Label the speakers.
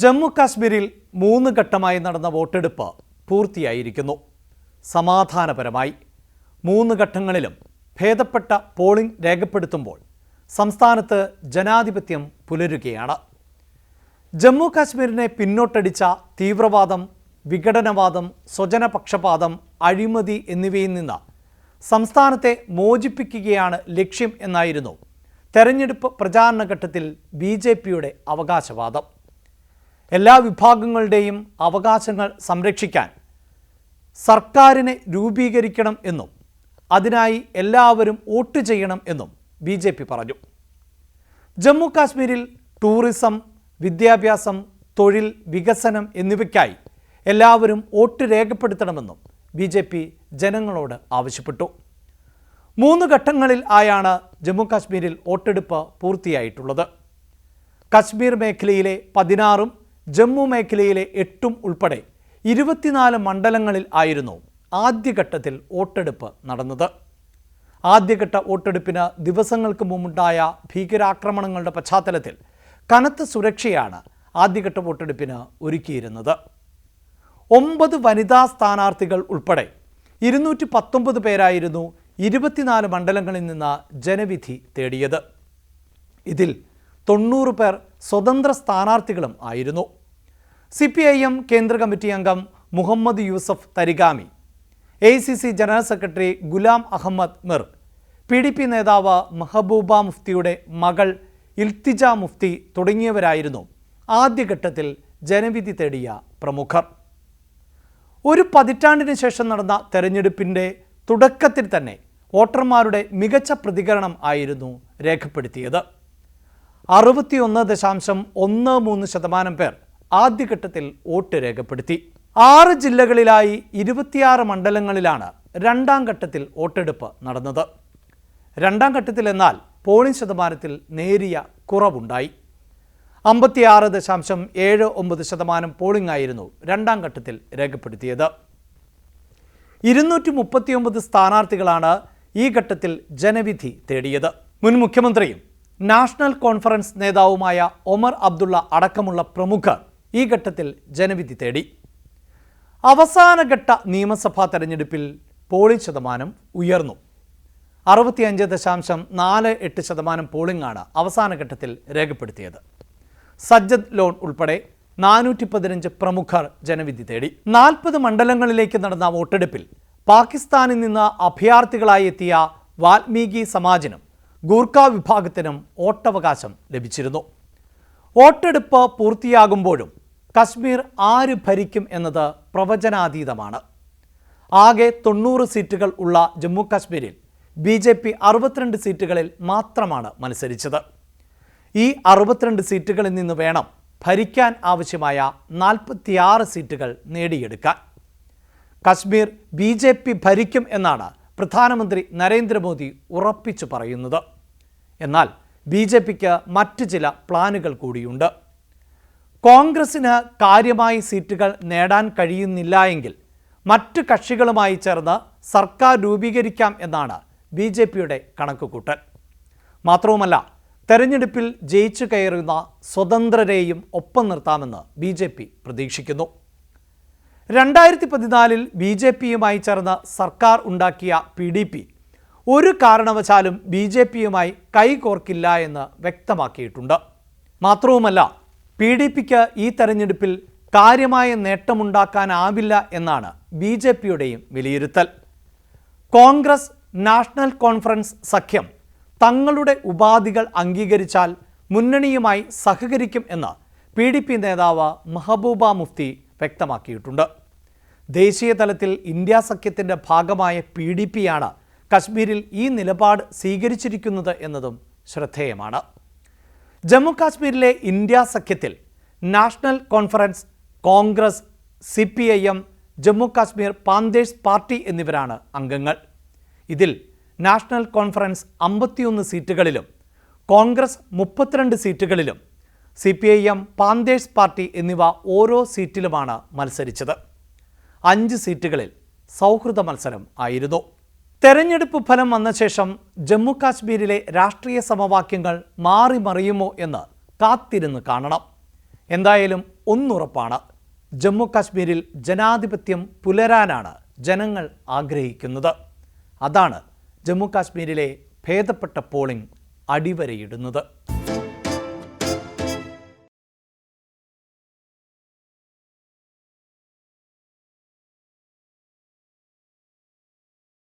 Speaker 1: ജമ്മു കാശ്മീരിൽ 3 ഘട്ടമായി നടന്ന വോട്ടെടുപ്പ് പൂർത്തിയായിരിക്കുന്നു. സമാധാനപരമായി 3 ഘട്ടങ്ങളിലും ഭേദപ്പെട്ട പോളിംഗ് രേഖപ്പെടുത്തുമ്പോൾ സംസ്ഥാനത്ത് ജനാധിപത്യം പുലരുകയാണ്. ജമ്മു കാശ്മീരിനെ പിന്നോട്ടടിച്ച തീവ്രവാദം, വിഘടനവാദം, സ്വജനപക്ഷപാതം, അഴിമതി എന്നിവയിൽ നിന്ന് സംസ്ഥാനത്തെ മോചിപ്പിക്കുകയാണ് ലക്ഷ്യം എന്നായിരുന്നു തെരഞ്ഞെടുപ്പ് പ്രചാരണ ഘട്ടത്തിൽ BJPയുടെ അവകാശവാദം. എല്ലാ വിഭാഗങ്ങളുടെയും അവകാശങ്ങൾ സംരക്ഷിക്കാൻ സർക്കാരിനെ രൂപീകരിക്കണം എന്നും അതിനായി എല്ലാവരും വോട്ട് ചെയ്യണം എന്നും BJP പറഞ്ഞു. ജമ്മു കാശ്മീരിൽ ടൂറിസം, വിദ്യാഭ്യാസം, തൊഴിൽ, വികസനം എന്നിവയ്ക്കായി എല്ലാവരും വോട്ട് രേഖപ്പെടുത്തണമെന്നും BJP ജനങ്ങളോട് ആവശ്യപ്പെട്ടു. 3 ഘട്ടങ്ങളിൽ ആയാണ് ജമ്മു കാശ്മീരിൽ വോട്ടെടുപ്പ് പൂർത്തിയായിട്ടുള്ളത്. കശ്മീർ മേഖലയിലെ 16ഉം ജമ്മു മേഖലയിലെ 8ഉം ഉൾപ്പെടെ 24 മണ്ഡലങ്ങളിൽ ആയിരുന്നു ആദ്യഘട്ടത്തിൽ വോട്ടെടുപ്പ് നടന്നത്. ആദ്യഘട്ട വോട്ടെടുപ്പിന് ദിവസങ്ങൾക്ക് മുമ്പുണ്ടായ ഭീകരാക്രമണങ്ങളുടെ പശ്ചാത്തലത്തിൽ കനത്ത സുരക്ഷയാണ് ആദ്യഘട്ട വോട്ടെടുപ്പിന് ഒരുക്കിയിരുന്നത്. 9 വനിതാ സ്ഥാനാർത്ഥികൾ ഉൾപ്പെടെ 219 പേരായിരുന്നു 24 മണ്ഡലങ്ങളിൽ നിന്ന് ജനവിധി തേടിയത്. ഇതിൽ 90 പേർ സ്വതന്ത്ര സ്ഥാനാർത്ഥികളും ആയിരുന്നു. CPIM കേന്ദ്ര കമ്മിറ്റി അംഗം Muhammad Yusuf Tarigami, AICC general secretary Ghulam Ahmad Mir, PDP നേതാവ് മെഹബൂബ മുഫ്തിയുടെ മകൾ ഇൽത്തിജ മുഫ്തി തുടങ്ങിയവരായിരുന്നു ആദ്യഘട്ടത്തിൽ ജനവിധി തേടിയ പ്രമുഖർ. ഒരു പതിറ്റാണ്ടിന് ശേഷം നടന്ന തെരഞ്ഞെടുപ്പിൻ്റെ തുടക്കത്തിൽ തന്നെ വോട്ടർമാരുടെ മികച്ച പ്രതികരണം ആയിരുന്നു രേഖപ്പെടുത്തിയത്. 61.13% പേർ ആദ്യഘട്ടത്തിൽ വോട്ട് രേഖപ്പെടുത്തി. 6 ജില്ലകളിലായി 26 മണ്ഡലങ്ങളിലാണ് രണ്ടാം ഘട്ടത്തിൽ വോട്ടെടുപ്പ് നടന്നത്. രണ്ടാം ഘട്ടത്തിൽ എന്നാൽ പോളിംഗ് ശതമാനത്തിൽ നേരിയ കുറവുണ്ടായി. 56.79% പോളിംഗ് ആയിരുന്നു രണ്ടാം ഘട്ടത്തിൽ രേഖപ്പെടുത്തിയത്. 239 സ്ഥാനാർത്ഥികളാണ് ഈ ഘട്ടത്തിൽ ജനവിധി തേടിയത്. മുൻ മുഖ്യമന്ത്രിയും നാഷണൽ കോൺഫറൻസ് നേതാവുമായ ഒമർ അബ്ദുള്ള അടക്കമുള്ള പ്രമുഖർ ഈ ഘട്ടത്തിൽ ജനവിധി തേടി. അവസാനഘട്ട നിയമസഭാ തെരഞ്ഞെടുപ്പിൽ പോളിംഗ് ശതമാനം ഉയർന്നു. 65.48% പോളിംഗാണ് അവസാന ഘട്ടത്തിൽ രേഖപ്പെടുത്തിയത്. സജ്ജദ് ലോൺ ഉൾപ്പെടെ 415 പ്രമുഖർ ജനവിധി തേടി. 40 മണ്ഡലങ്ങളിലേക്ക് നടന്ന വോട്ടെടുപ്പിൽ പാകിസ്ഥാനിൽ നിന്ന് അഭയാർത്ഥികളായി എത്തിയ വാൽമീകി സമാജിനും ഗൂർഖ വിഭാഗത്തിനും വോട്ടവകാശം ലഭിച്ചിരുന്നു. വോട്ടെടുപ്പ് പൂർത്തിയാകുമ്പോഴും കശ്മീർ ആര് ഭരിക്കും എന്നത് പ്രവചനാതീതമാണ്. ആകെ 90 സീറ്റുകൾ ഉള്ള ജമ്മു കാശ്മീരിൽ BJP 62 സീറ്റുകളിൽ മാത്രമാണ് മത്സരിച്ചത്. ഈ 62 സീറ്റുകളിൽ നിന്ന് വേണം ഭരിക്കാൻ ആവശ്യമായ 46 സീറ്റുകൾ നേടിയെടുക്കാൻ. കശ്മീർ BJP ഭരിക്കും എന്നാണ് പ്രധാനമന്ത്രി നരേന്ദ്രമോദി ഉറപ്പിച്ചു പറയുന്നത്. എന്നാൽ BJPക്ക് മറ്റു ചില പ്ലാനുകൾ കൂടിയുണ്ട്. കോൺഗ്രസിന് കാര്യമായി സീറ്റുകൾ നേടാൻ കഴിയുന്നില്ല എങ്കിൽ മറ്റ് കക്ഷികളുമായി ചേർന്ന് സർക്കാർ രൂപീകരിക്കാം എന്നാണ് BJPയുടെ കണക്കുകൂട്ടൽ. മാത്രവുമല്ല, തെരഞ്ഞെടുപ്പിൽ ജയിച്ചു കയറുന്ന സ്വതന്ത്രരെയും ഒപ്പം നിർത്താമെന്ന് BJP പ്രതീക്ഷിക്കുന്നു. 2014 BJPയുമായി ചേർന്ന് സർക്കാർ ഉണ്ടാക്കിയ PDP ഒരു കാരണവശാലും BJPയുമായി കൈകോർക്കില്ല എന്ന് വ്യക്തമാക്കിയിട്ടുണ്ട്. മാത്രവുമല്ല, PDPക്ക് ഈ തെരഞ്ഞെടുപ്പിൽ കാര്യമായ നേട്ടമുണ്ടാക്കാനാവില്ല എന്നാണ് BJPയുടെയും വിലയിരുത്തൽ. കോൺഗ്രസ്, നാഷണൽ കോൺഫറൻസ് സഖ്യം തങ്ങളുടെ ഉപാധികൾ അംഗീകരിച്ചാൽ മുന്നണിയുമായി സഹകരിക്കും എന്ന് PDP നേതാവ് മെഹബൂബ മുഫ്തി വ്യക്തമാക്കിയിട്ടുണ്ട്. ദേശീയ തലത്തിൽ ഇന്ത്യ സഖ്യത്തിൻ്റെ ഭാഗമായ PDPയാണ് കശ്മീരിൽ ഈ നിലപാട് സ്വീകരിച്ചിരിക്കുന്നത് എന്നതും ശ്രദ്ധേയമാണ്. ജമ്മു കാശ്മീരിലെ ഇന്ത്യ സഖ്യത്തിൽ National Conference, Congress, CPIM, Jammu Kashmir Panthers Party എന്നിവരാണ് അംഗങ്ങൾ. ഇതിൽ നാഷണൽ കോൺഫറൻസ് 51 സീറ്റുകളിലും കോൺഗ്രസ് 32 സീറ്റുകളിലും CPIM, പാന്തേഴ്സ് പാർട്ടി എന്നിവ ഓരോ സീറ്റിലുമാണ് മത്സരിച്ചത്. 5 സീറ്റുകളിൽ സൗഹൃദ മത്സരം ആയിരുന്നു. തെരഞ്ഞെടുപ്പ് ഫലം വന്ന ശേഷം ജമ്മു കാശ്മീരിലെ രാഷ്ട്രീയ സമവാക്യങ്ങൾ മാറി മറിയുമോ എന്ന് കാത്തിരുന്ന് കാണണം. എന്തായാലും ഒന്നുറപ്പാണ്: ജമ്മു കാശ്മീരിൽ ജനാധിപത്യം പുലരാനാണ് ജനങ്ങൾ ആഗ്രഹിക്കുന്നത്. അതാണ് ജമ്മു കാശ്മീരിലെ ഭേദപ്പെട്ട പോളിംഗ് അടിവരയിടുന്നത്.